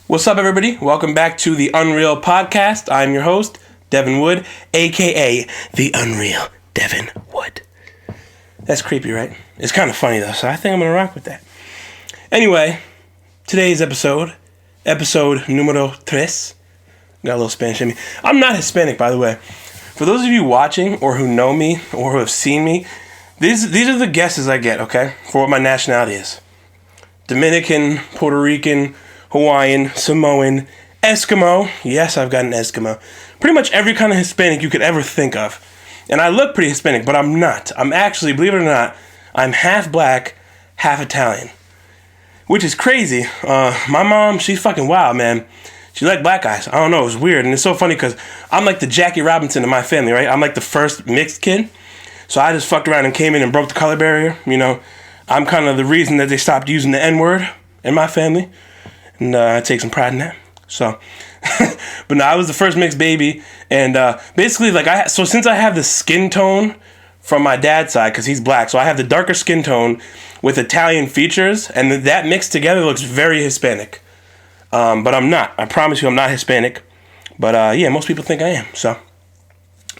What's up, everybody? Welcome back to the Unreal Podcast. I'm your host, Devin Wood, a.k.a. the Unreal Devin Wood. That's creepy, right? It's kind of funny, though, so I think I'm going to rock with that. Anyway, today's episode numero tres. Got a little Spanish in me. I'm not Hispanic, by the way. For those of you watching or who know me or who have seen me, these are the guesses I get, okay, for what my nationality is. Dominican, Puerto Rican, Hawaiian, Samoan, Eskimo. Yes, I've got an Eskimo. Pretty much every kind of Hispanic you could ever think of. And I look pretty Hispanic, but I'm not. I'm actually, believe it or not, I'm half black, half Italian. Which is crazy. My mom, she's fucking wild, man. She liked black guys. I don't know, it was weird. And it's so funny because I'm like the Jackie Robinson of my family, right? I'm like the first mixed kid. So I just fucked around and came in and broke the color barrier. You know, I'm kind of the reason that they stopped using the N-word in my family. And I take some pride in that. So, but no, I was the first mixed baby. And basically, so since I have the skin tone from my dad's side, because he's black, so I have the darker skin tone with Italian features, and that mixed together looks very Hispanic. But I'm not. I promise you I'm not Hispanic. But yeah, most people think I am. So,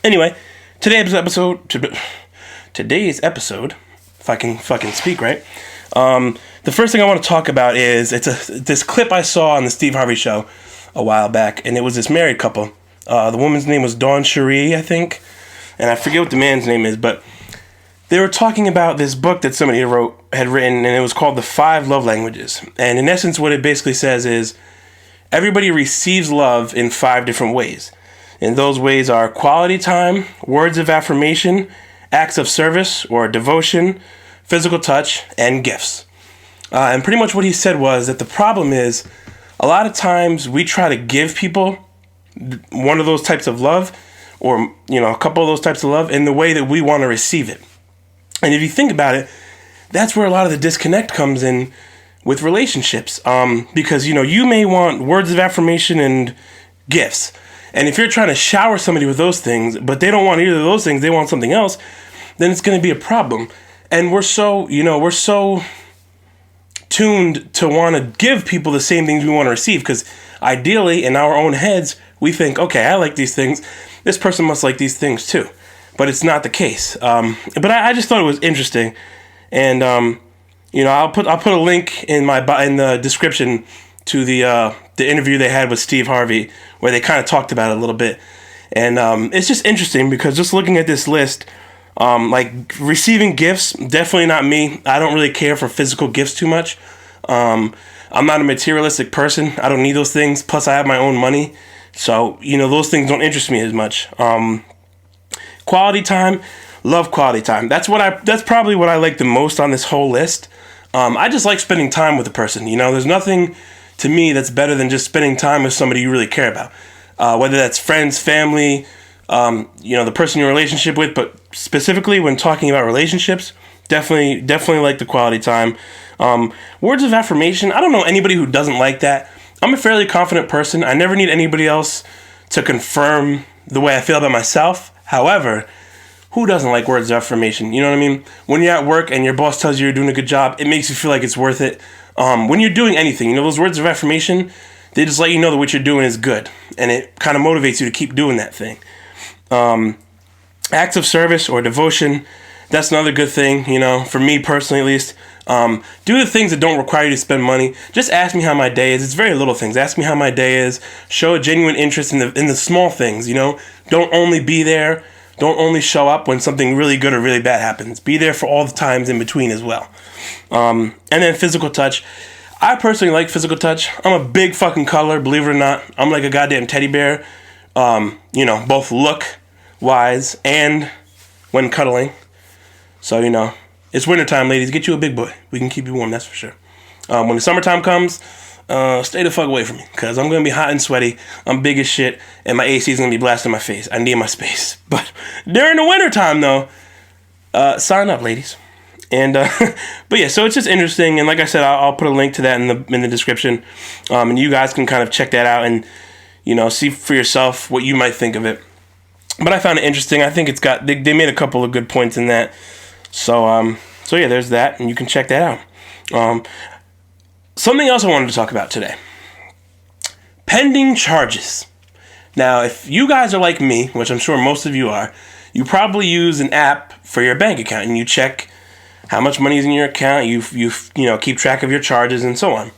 anyway, today's episode, if I can fucking speak right, the first thing I want to talk about is this clip I saw on the Steve Harvey show a while back, and it was this married couple. The woman's name was Dawn Cherie, I think, and I forget what the man's name is, but they were talking about this book that somebody had written, and it was called The 5 Love Languages. And in essence, what it basically says is everybody receives love in 5 different ways. And those ways are quality time, words of affirmation, acts of service or devotion, physical touch, and gifts. And pretty much what he said was that the problem is a lot of times we try to give people one of those types of love or, you know, a couple of those types of love in the way that we want to receive it. And if you think about it, that's where a lot of the disconnect comes in with relationships. Because, you know, you may want words of affirmation and gifts. And if you're trying to shower somebody with those things, but they don't want either of those things, they want something else, then it's going to be a problem. And we're so tuned to want to give people the same things we want to receive, because ideally in our own heads we think, okay, I like these things, this person must like these things too, but it's not the case. But I just thought it was interesting, and I'll put a link in the description to the interview they had with Steve Harvey where they kind of talked about it a little bit, and it's just interesting because just looking at this list. Like receiving gifts, definitely not me. I don't really care for physical gifts too much. I'm not a materialistic person. I don't need those things. Plus, I have my own money. So, those things don't interest me as much. Quality time, love quality time. That's probably what I like the most on this whole list. I just like spending time with a person. There's nothing to me that's better than just spending time with somebody you really care about. Whether that's friends, family, the person you're in a relationship with, but specifically when talking about relationships, definitely like the quality time. Words of affirmation, I don't know anybody who doesn't like that. I'm a fairly confident person. I never need anybody else to confirm the way I feel about myself. However, who doesn't like words of affirmation? You know what I mean? When you're at work and your boss tells you you're doing a good job, it makes you feel like it's worth it. When you're doing anything, those words of affirmation, they just let you know that what you're doing is good. And it kind of motivates you to keep doing that thing. Acts of service or devotion, that's another good thing, for me personally at least. Do the things that don't require you to spend money. Just ask me how my day is. It's very little things. Ask me how my day is. Show a genuine interest in the small things, Don't only be there. Don't only show up when something really good or really bad happens. Be there for all the times in between as well. And then physical touch. I personally like physical touch. I'm a big fucking cuddler, believe it or not. I'm like a goddamn teddy bear. Both look-wise and when cuddling. So, it's wintertime, ladies. Get you a big boy. We can keep you warm, that's for sure. When the summertime comes, stay the fuck away from me, because I'm going to be hot and sweaty. I'm big as shit, and my AC is going to be blasting my face. I need my space. But during the wintertime, though, sign up, ladies. And but yeah, so it's just interesting, and like I said, I'll put a link to that in the description, and you guys can kind of check that out and see for yourself what you might think of it. But I found it interesting. I think they made a couple of good points in that. So yeah, there's that, and you can check that out. Something else I wanted to talk about today. Pending charges. Now, if you guys are like me, which I'm sure most of you are, you probably use an app for your bank account and you check how much money is in your account. You keep track of your charges and so on.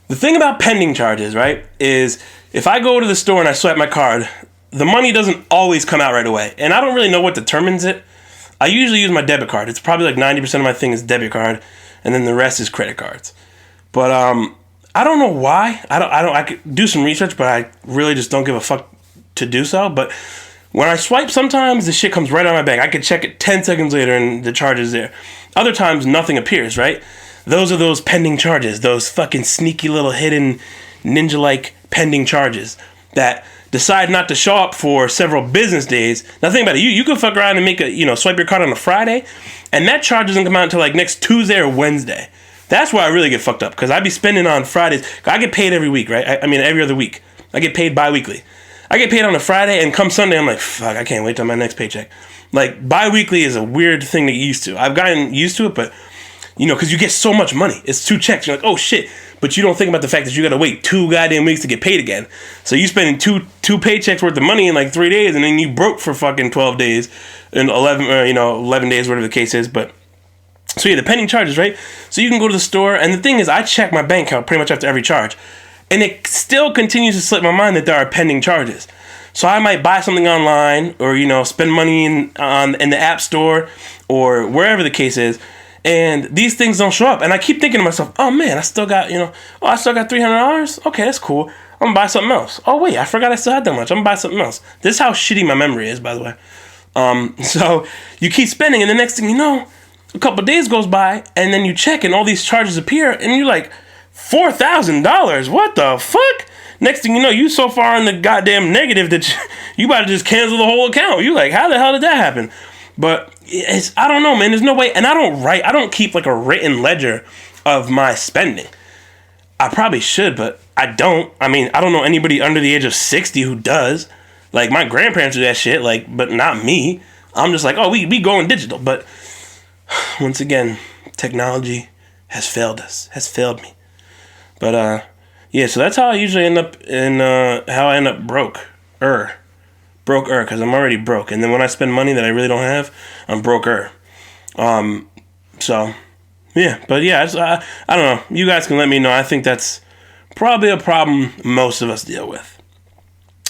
The thing about pending charges, right, is if I go to the store and I swipe my card, the money doesn't always come out right away. And I don't really know what determines it. I usually use my debit card. It's probably like 90% of my thing is debit card, and then the rest is credit cards. But I don't know why. I could do some research, but I really just don't give a fuck to do so. But when I swipe, sometimes the shit comes right out of my bank. I could check it 10 seconds later and the charge is there. Other times, nothing appears, right? Those are those pending charges, those fucking sneaky little hidden ninja-like pending charges that decide not to show up for several business days. Now think about it. You could fuck around and make swipe your card on a Friday, and that charge doesn't come out until like next Tuesday or Wednesday. That's where I really get fucked up, because I be spending on Fridays. I get paid every week, right? I mean, every other week. I get paid bi-weekly. I get paid on a Friday, and come Sunday, I'm like, fuck, I can't wait till my next paycheck. Like, bi-weekly is a weird thing to get used to. I've gotten used to it, but, because you get so much money. It's 2 checks. You're like, oh, shit. But you don't think about the fact that you got to wait 2 goddamn weeks to get paid again. So you spending two paychecks worth of money in like 3 days, and then you broke for fucking 12 days and 11 days, whatever the case is. But so yeah, the pending charges, right? So you can go to the store, and the thing is, I check my bank account pretty much after every charge, and it still continues to slip my mind that there are pending charges. So I might buy something online, or spend money in the app store, or wherever the case is, and these things don't show up. And I keep thinking to myself, oh man, I still got $300. Okay, that's cool. I'm gonna buy something else. Oh wait, I forgot I still had that much. I'm gonna buy something else. This is how shitty my memory is, by the way. So you keep spending, and the next thing you know, a couple of days goes by, and then you check, and all these charges appear, and you're like, $4,000? What the fuck? Next thing you know, you so far in the goddamn negative that you about to just cancel the whole account. You like, how the hell did that happen? But I don't know, man. There's no way. And I don't keep like a written ledger of my spending. I probably should, but I don't. I mean, I don't know anybody under the age of 60 who does. Like, my grandparents do that shit, like, but not me. I'm just like, oh, we going digital. But once again, technology has failed us, has failed me. But yeah, so that's how I usually end up broke-er, because I'm already broke. And then when I spend money that I really don't have, I'm broke-er. So, yeah. But yeah, I don't know. You guys can let me know. I think that's probably a problem most of us deal with.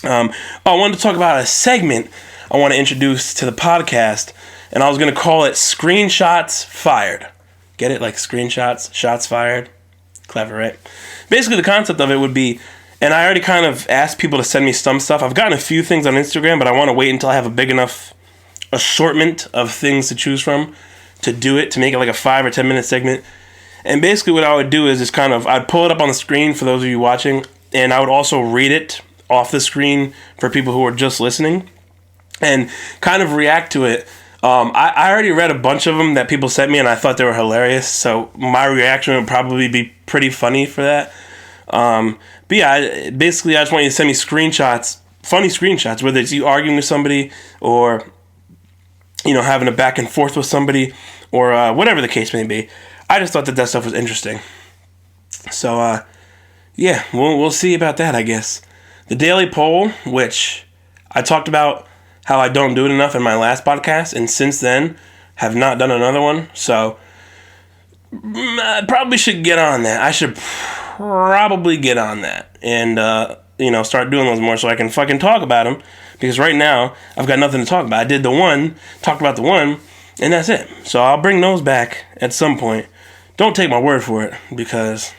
I wanted to talk about a segment I want to introduce to the podcast, and I was going to call it Screenshots Fired. Get it? Like screenshots, shots fired. Clever, right? Basically, the concept of it would be, and I already kind of asked people to send me some stuff. I've gotten a few things on Instagram, but I want to wait until I have a big enough assortment of things to choose from to do it, to make it like a 5 or 10 minute segment. And basically what I would do is just I'd pull it up on the screen for those of you watching, and I would also read it off the screen for people who are just listening, and kind of react to it. I already read a bunch of them that people sent me, and I thought they were hilarious, so my reaction would probably be pretty funny for that. But yeah, basically I just want you to send me screenshots, funny screenshots, whether it's you arguing with somebody, or having a back and forth with somebody, or whatever the case may be. I just thought that stuff was interesting. So yeah, we'll see about that, I guess. The daily poll, which I talked about how I don't do it enough in my last podcast, and since then have not done another one. So I probably should get on that. I should probably get on that and start doing those more so I can fucking talk about them, because right now I've got nothing to talk about. I did the one, talked about the one, and that's it. So I'll bring those back at some point. Don't take my word for it, because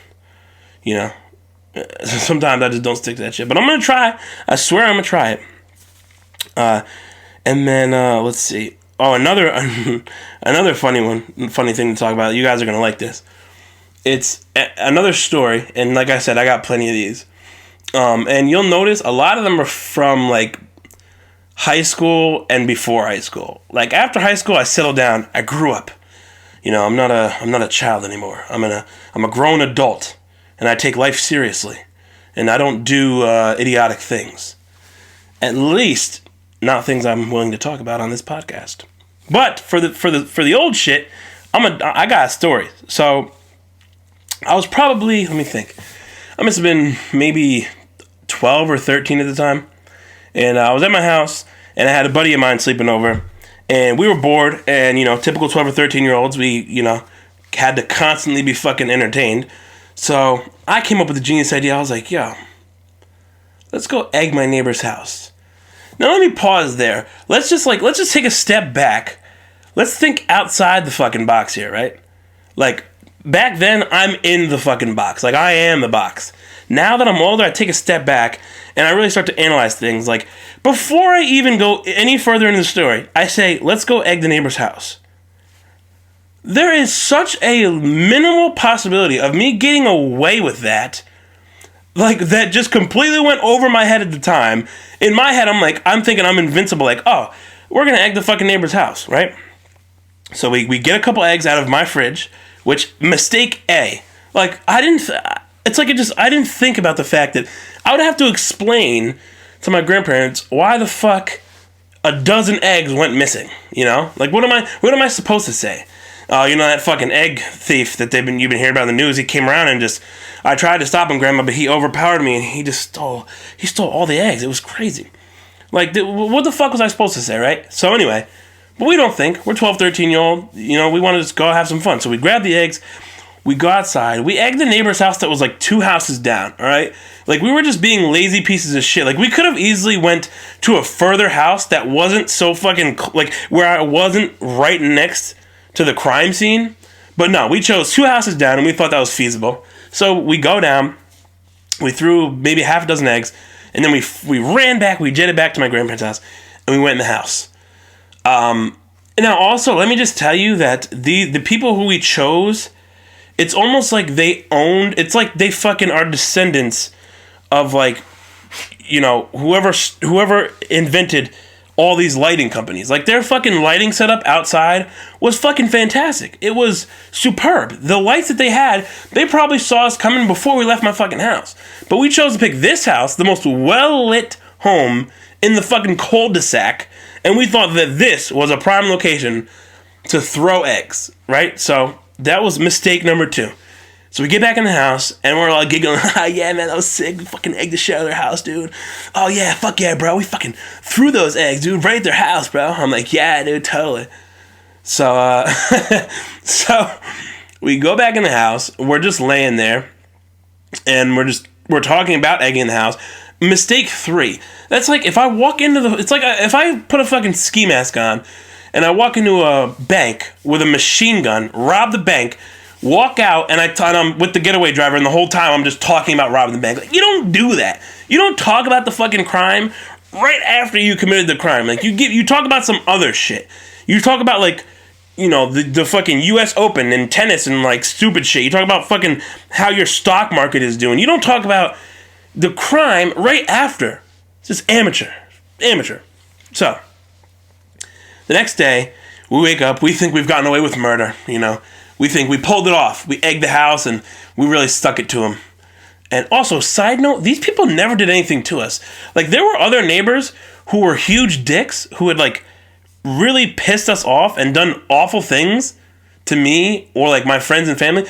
sometimes I just don't stick to that shit. But I'm gonna try. I swear I'm gonna try it. And then let's see. Oh, another funny thing to talk about. You guys are gonna like this. It's another story, and like I said, I got plenty of these. And you'll notice a lot of them are from like high school and before high school. Like after high school, I settled down. I grew up. I'm not a child anymore. I'm a grown adult, and I take life seriously, and I don't do idiotic things. At least not things I'm willing to talk about on this podcast. But for the old shit, I got a story. So I was probably, let me think, I must have been maybe 12 or 13 at the time. And I was at my house, and I had a buddy of mine sleeping over. And we were bored, and, typical 12 or 13-year-olds, we, had to constantly be fucking entertained. So I came up with a genius idea. I was like, yo, let's go egg my neighbor's house. Now let me pause there. Let's just take a step back. Let's think outside the fucking box here, right? Like, back then, I'm in the fucking box. Like, I am the box. Now that I'm older, I take a step back, and I really start to analyze things. Like, before I even go any further into the story, I say, let's go egg the neighbor's house. There is such a minimal possibility of me getting away with that. Like, that just completely went over my head at the time. In my head, I'm thinking I'm invincible. Like, oh, we're going to egg the fucking neighbor's house, right? So we get a couple eggs out of my fridge, which, mistake A. Like, I didn't think about the fact that I would have to explain to my grandparents why the fuck a dozen eggs went missing, Like, what am I supposed to say? That fucking egg thief that you've been hearing about in the news, he came around and I tried to stop him, Grandma, but he overpowered me and he stole all the eggs. It was crazy. Like, what the fuck was I supposed to say, right? So anyway, but we don't think. We're 12, 13-year-old, we want to just go have some fun. So we grab the eggs, we go outside, we egg the neighbor's house that was like 2 houses down, all right? Like, we were just being lazy pieces of shit. Like, we could have easily went to a further house that wasn't so fucking, like, where I wasn't right next to the crime scene. But no, we chose 2 houses down, and we thought that was feasible. So we go down, we threw maybe half a dozen eggs, and then we ran back, we jetted back to my grandparents' house, and we went in the house. Now, also, let me just tell you that the people who we chose, it's almost like it's like they fucking are descendants of, like, whoever invented all these lighting companies. Like, their fucking lighting setup outside was fucking fantastic. It was superb. The lights that they had, they probably saw us coming before we left my fucking house. But we chose to pick this house, the most well-lit home in the fucking cul-de-sac, and we thought that this was a prime location to throw eggs, right? So that was mistake number 2. So we get back in the house, and we're all giggling. Yeah, man, that was sick. We fucking egged the shit out of their house, dude. Oh, yeah, fuck yeah, bro. We fucking threw those eggs, dude, right at their house, bro. I'm like, yeah, dude, totally. So, so we go back in the house. We're just laying there, and we're talking about egging the house. Mistake 3. That's like if I walk into it's like if I put a fucking ski mask on, and I walk into a bank with a machine gun, rob the bank, walk out, and I'm with the getaway driver, and the whole time I'm just talking about robbing the bank. Like, you don't do that. You don't talk about the fucking crime right after you committed the crime. Like, you talk about some other shit. You talk about, like, the fucking U.S. Open and tennis and, like, stupid shit. You talk about fucking how your stock market is doing. You don't talk about the crime right after. It's just amateur. Amateur. So, the next day, we wake up, we think we've gotten away with murder, We think we pulled it off. We egged the house, and we really stuck it to them. And also, side note, these people never did anything to us. Like, there were other neighbors who were huge dicks who had, like, really pissed us off and done awful things to me or, like, my friends and family.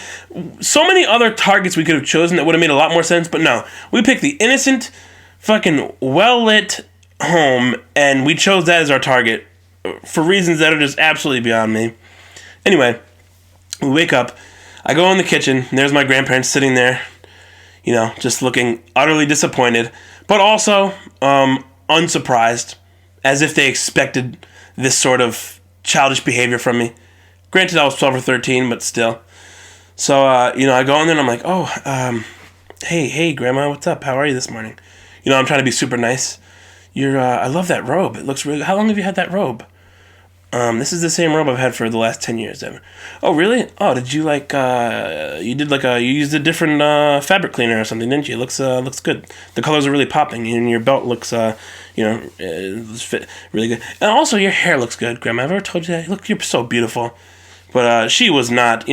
So many other targets we could have chosen that would have made a lot more sense, but no. We picked the innocent, fucking well-lit home, and we chose that as our target for reasons that are just absolutely beyond me. Anyway, we wake up, I go in the kitchen, and there's my grandparents sitting there, just looking utterly disappointed, but also unsurprised, as if they expected this sort of childish behavior from me. Granted, I was 12 or 13, but still. So, I go in there and I'm like, oh, hey, Grandma, what's up? How are you this morning? I'm trying to be super nice. I love that robe. It looks really good. How long have you had that robe? This is the same robe I've had for the last 10 years. Oh, really? Oh, did you you used a different fabric cleaner or something, didn't you? It looks good. The colors are really popping, and your belt looks, fit really good. And also, your hair looks good, Grandma. I've ever told you that? Look, you're so beautiful. But she was not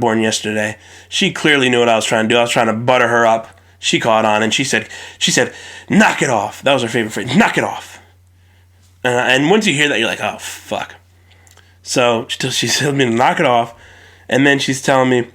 born yesterday. She clearly knew what I was trying to do. I was trying to butter her up. She caught on, and she said, knock it off. That was her favorite phrase, knock it off. And once you hear that, you're like, oh, fuck. So she's telling me to knock it off. And then she's telling me,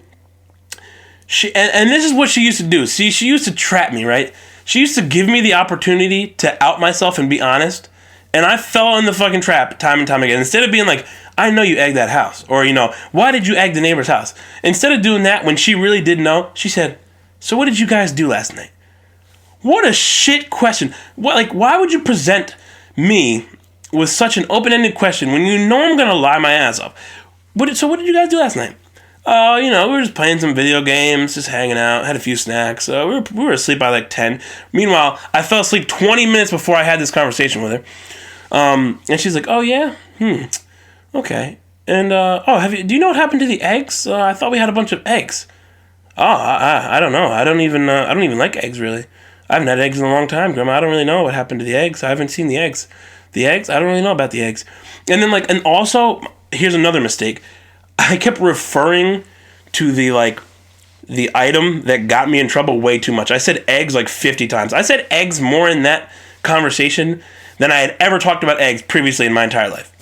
and this is what she used to do. See, she used to trap me, right? She used to give me the opportunity to out myself and be honest, and I fell in the fucking trap time and time again. Instead of being like, I know you egged that house, or, why did you egg the neighbor's house? Instead of doing that when she really did know, she said, so what did you guys do last night? What a shit question. Why would you present me with such an open-ended question when you know I'm going to lie my ass off? So what did you guys do last night? We were just playing some video games, just hanging out, had a few snacks. We were asleep by like 10. Meanwhile, I fell asleep 20 minutes before I had this conversation with her. And she's like, oh yeah? Okay. And, do you know what happened to the eggs? I thought we had a bunch of eggs. Oh, I don't know. I don't even like eggs, really. I haven't had eggs in a long time, Grandma. I don't really know what happened to the eggs. I haven't seen the eggs. The eggs? I don't really know about the eggs. And then, and also, here's another mistake. I kept referring to the item that got me in trouble way too much. I said eggs 50 times. I said eggs more in that conversation than I had ever talked about eggs previously in my entire life.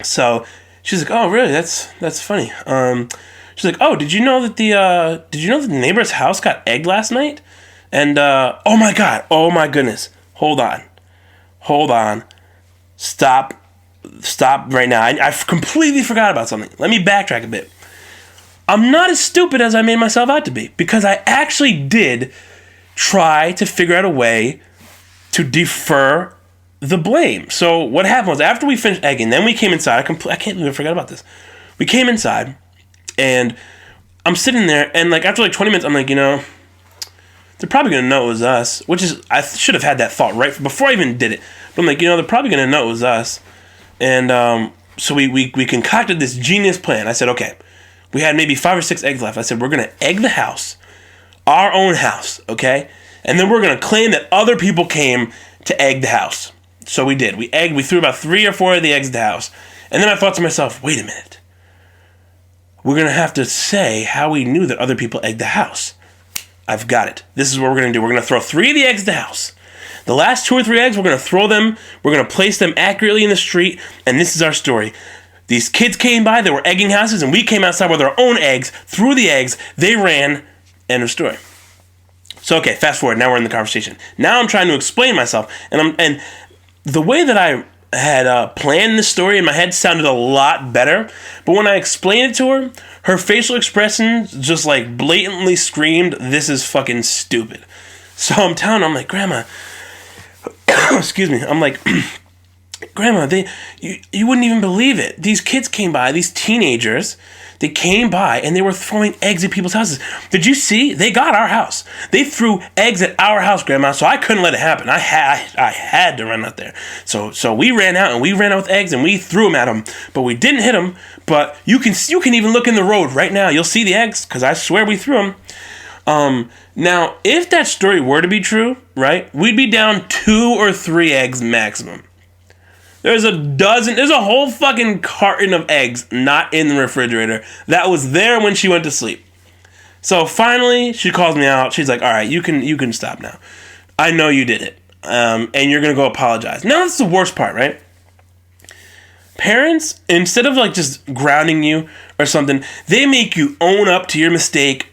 So she's like, "Oh, really? That's funny." She's like, "Oh, did you know that the neighbor's house got egged last night?" And oh my goodness, hold on, stop right now. I completely forgot about something. Let me backtrack a bit. I'm not as stupid as I made myself out to be, because I actually did try to figure out a way to defer the blame. So what happened was, after we finished egging, then we came inside. I can't believe I forgot about this. We came inside, and I'm sitting there, and after 20 minutes, I'm like, they're probably going to know it was us, which is, I should have had that thought right before I even did it. But I'm like, they're probably going to know it was us. And so we concocted this genius plan. I said, okay, we had maybe 5 or 6 eggs left. I said, we're going to egg the house, our own house, okay? And then we're going to claim that other people came to egg the house. So we did. We threw about 3 or 4 of the eggs at the house. And then I thought to myself, wait a minute. We're going to have to say how we knew that other people egged the house. I've got it. This is what we're going to do. We're going to throw 3 of the eggs at the house. The last 2 or 3 eggs, we're going to throw them. We're going to place them accurately in the street. And this is our story. These kids came by. They were egging houses. And we came outside with our own eggs. Threw the eggs. They ran. End of story. So, okay, fast forward. Now we're in the conversation. Now I'm trying to explain myself. And the way that I had planned this story in my head sounded a lot better. But when I explained it to her facial expression just blatantly screamed, this is fucking stupid. So I'm telling her, I'm like, Grandma, excuse me, I'm like, Grandma, you wouldn't even believe it. These kids came by, these teenagers, they came by and they were throwing eggs at people's houses. Did you see? They got our house. They threw eggs at our house, Grandma, so I couldn't let it happen. I had to run out there. So we ran out, and we ran out with eggs, and we threw them at them. But we didn't hit them. But you can even look in the road right now. You'll see the eggs, because I swear we threw them. Now, if that story were to be true, right, we'd be down 2 or 3 eggs maximum. There's a whole fucking carton of eggs not in the refrigerator that was there when she went to sleep. So finally, she calls me out. She's like, all right, you can stop now. I know you did it. And you're going to go apologize. Now, that's the worst part, right? Parents, instead of just grounding you or something, they make you own up to your mistake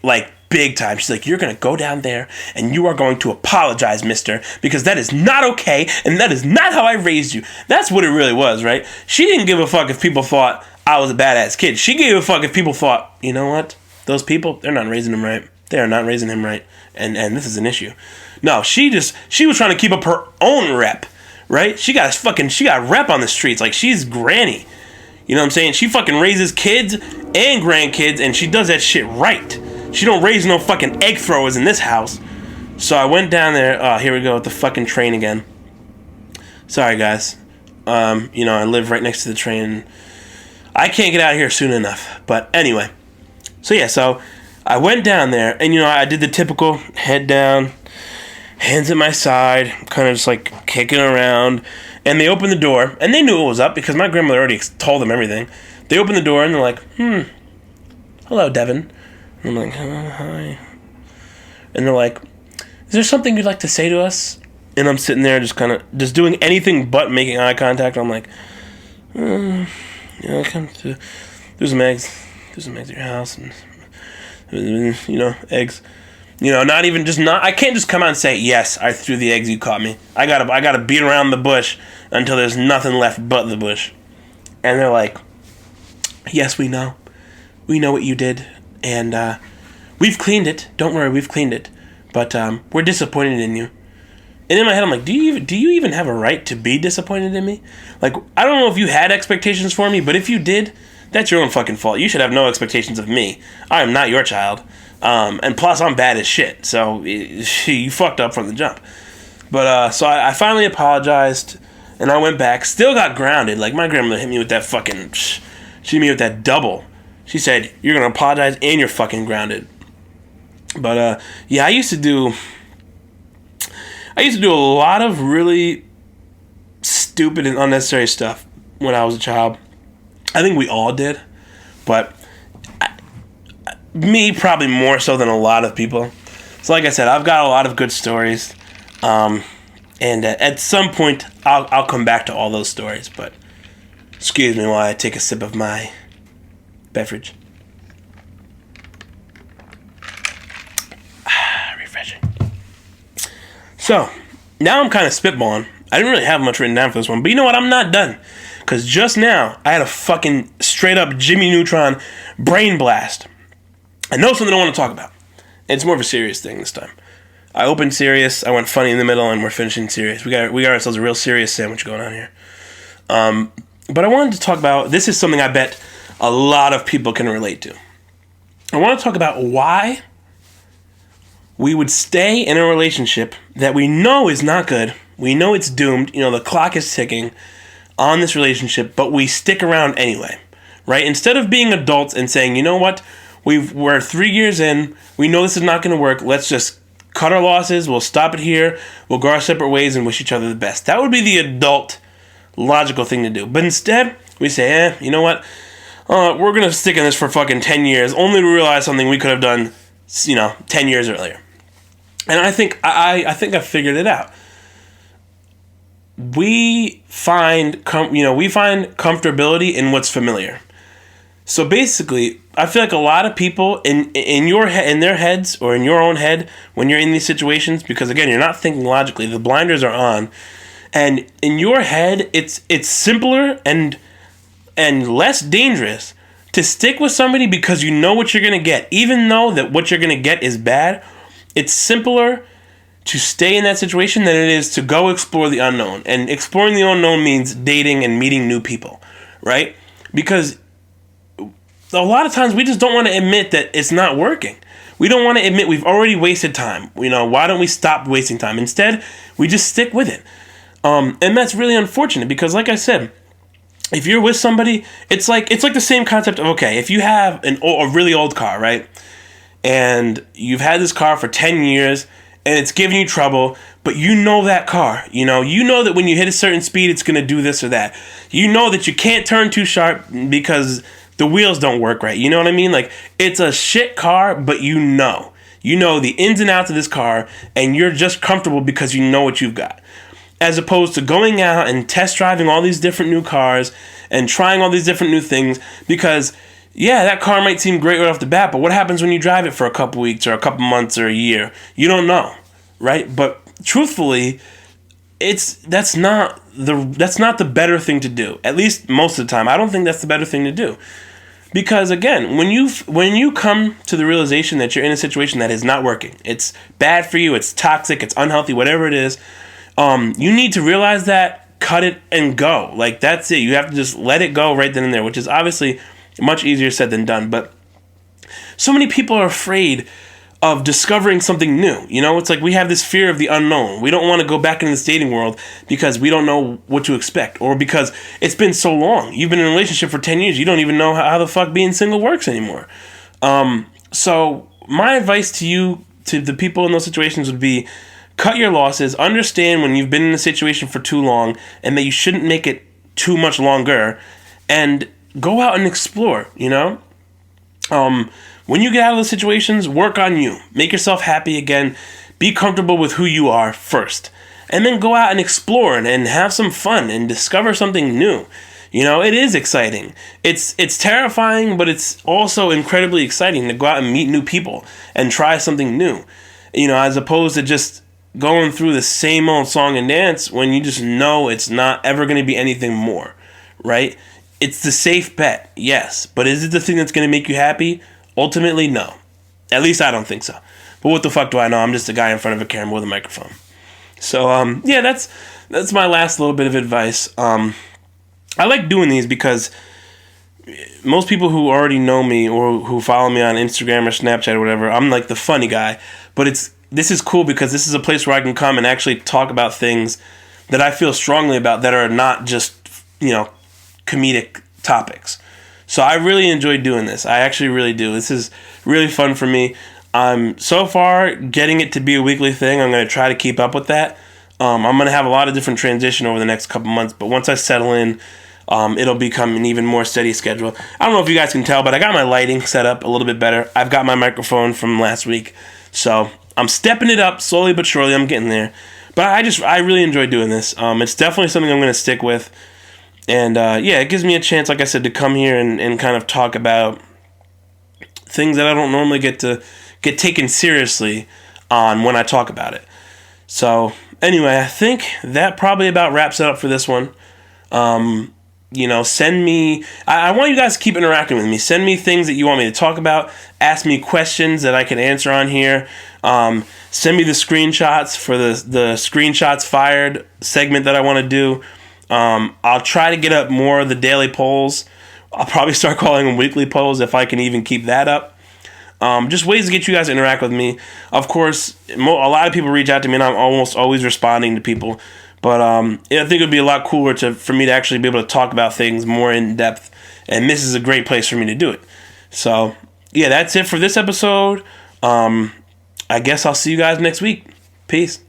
big time. She's like, you're going to go down there and you are going to apologize, mister, because that is not okay and that is not how I raised you. That's what it really was, right? She didn't give a fuck if people thought I was a badass kid. She gave a fuck if people thought, you know what? Those people, they're not raising him right. They are not raising him right. And this is an issue. No, she was trying to keep up her own rep, right? She got rep on the streets. She's granny. You know what I'm saying? She fucking raises kids and grandkids, and she does that shit right. She don't raise no fucking egg throwers in this house. So I went down there. Oh, here we go with the fucking train again. Sorry, guys. I live right next to the train. I can't get out of here soon enough. But anyway. So I went down there, and, I did the typical head down, hands at my side, kind of just, kicking around. And they opened the door, and they knew it was up because my grandmother already told them everything. They opened the door, and they're like, hello, Devin. I'm like, hi. And they're like, is there something you'd like to say to us? And I'm sitting there just doing anything but making eye contact. I'm like, I come to do some eggs at your house. And, eggs. Not even just not. I can't just come out and say, yes, I threw the eggs, you caught me. I gotta beat around the bush until there's nothing left but the bush. And they're like, yes, we know. We know what you did. And we've cleaned it. Don't worry, we've cleaned it. But we're disappointed in you. And in my head, I'm like, do you even have a right to be disappointed in me? Like, I don't know if you had expectations for me, but if you did, that's your own fucking fault. You should have no expectations of me. I am not your child. And plus, I'm bad as shit. So, you fucked up from the jump. But, so I finally apologized, and I went back. Still got grounded. Like, my grandmother hit me with that fucking... She hit me with that double. She said, you're going to apologize and you're fucking grounded. But, yeah, I used to do a lot of really stupid and unnecessary stuff when I was a child. I think we all did. But... me probably more so than a lot of people. So like I said, I've got a lot of good stories, and at some point I'll come back to all those stories. But excuse me while I take a sip of my beverage. Refreshing. So now I'm kind of spitballing. I didn't really have much written down for this one, but you know what? I'm not done, because just now I had a fucking straight up Jimmy Neutron brain blast. I know something I want to talk about. And it's more of a serious thing this time. I opened serious, I went funny in the middle, and we're finishing serious. We got ourselves a real serious sandwich going on here. But I wanted to talk about, this is something I bet a lot of people can relate to. I want to talk about why we would stay in a relationship that we know is not good. We know it's doomed. The clock is ticking on this relationship, but we stick around anyway. Right? Instead of being adults and saying, you know what? We're 3 years in. We know this is not going to work. Let's just cut our losses. We'll stop it here. We'll go our separate ways and wish each other the best. That would be the adult, logical thing to do. But instead, we say, you know what? We're going to stick in this for fucking 10 years, only to realize something we could have done, 10 years earlier. And I think I figured it out. We find comfortability in what's familiar. So basically, I feel like a lot of people in their heads or in your own head when you're in these situations, because again, you're not thinking logically, the blinders are on, and in your head, it's simpler and less dangerous to stick with somebody because you know what you're gonna get, even though that what you're gonna get is bad. It's simpler to stay in that situation than it is to go explore the unknown, and exploring the unknown means dating and meeting new people, right? Because a lot of times we just don't want to admit that it's not working. We don't want to admit we've already wasted time. Why don't we stop wasting time? Instead, we just stick with it. And that's really unfortunate because, like I said, if you're with somebody, it's like the same concept of, okay, if you have a really old car, right? And you've had this car for 10 years and it's giving you trouble, but you know that car. You know that when you hit a certain speed, it's going to do this or that. You know that you can't turn too sharp because the wheels don't work right. You know what I mean? Like, it's a shit car, but you know the ins and outs of this car, and you're just comfortable because you know what you've got. As opposed to going out and test driving all these different new cars and trying all these different new things because, yeah, that car might seem great right off the bat, but what happens when you drive it for a couple weeks or a couple months or a year? You don't know, right? But truthfully, that's not the better thing to do. At least most of the time, I don't think that's the better thing to do. Because again, when you come to the realization that you're in a situation that is not working, it's bad for you, it's toxic, it's unhealthy, whatever it is, you need to realize that, cut it, and go. Like, that's it. You have to just let it go right then and there, which is obviously much easier said than done. But so many people are afraid of discovering something new. It's like we have this fear of the unknown. We don't want to go back into the dating world because we don't know what to expect, or because it's been so long. You've been in a relationship for 10 years. You don't even know how the fuck being single works anymore. So my advice to you, to the people in those situations, would be cut your losses, understand when you've been in a situation for too long and that you shouldn't make it too much longer, and go out and explore, When you get out of those situations, work on you. Make yourself happy again. Be comfortable with who you are first. And then go out and explore and have some fun and discover something new. It is exciting. It's terrifying, but it's also incredibly exciting to go out and meet new people and try something new. as opposed to just going through the same old song and dance when you just know it's not ever going to be anything more, right? It's the safe bet, yes. But is it the thing that's going to make you happy? Ultimately, no. At least I don't think so. But what the fuck do I know? I'm just a guy in front of a camera with a microphone. So, yeah, that's my last little bit of advice. I like doing these because most people who already know me or who follow me on Instagram or Snapchat or whatever, I'm like the funny guy. But this is cool because this is a place where I can come and actually talk about things that I feel strongly about that are not just, comedic topics. So I really enjoy doing this. I actually really do. This is really fun for me. I'm so far getting it to be a weekly thing. I'm going to try to keep up with that. I'm going to have a lot of different transition over the next couple months, but once I settle in, it'll become an even more steady schedule. I don't know if you guys can tell, but I got my lighting set up a little bit better. I've got my microphone from last week, so I'm stepping it up slowly but surely. I'm getting there, but I really enjoy doing this. It's definitely something I'm going to stick with, and it gives me a chance, like I said, to come here and kind of talk about things that I don't normally get taken seriously on when I talk about it. So anyway, I think that probably about wraps it up for this one. Send me... I want you guys to keep interacting with me. Send me things that you want me to talk about. Ask me questions that I can answer on here. Send me the screenshots for the Screenshots Fired segment that I want to do. I'll try to get up more of the daily polls. I'll probably start calling them weekly polls if I can even keep that up. Just ways to get you guys to interact with me. Of course, a lot of people reach out to me, and I'm almost always responding to people. But I think it would be a lot cooler for me to actually be able to talk about things more in depth, and this is a great place for me to do it. So, yeah, that's it for this episode. I guess I'll see you guys next week. Peace.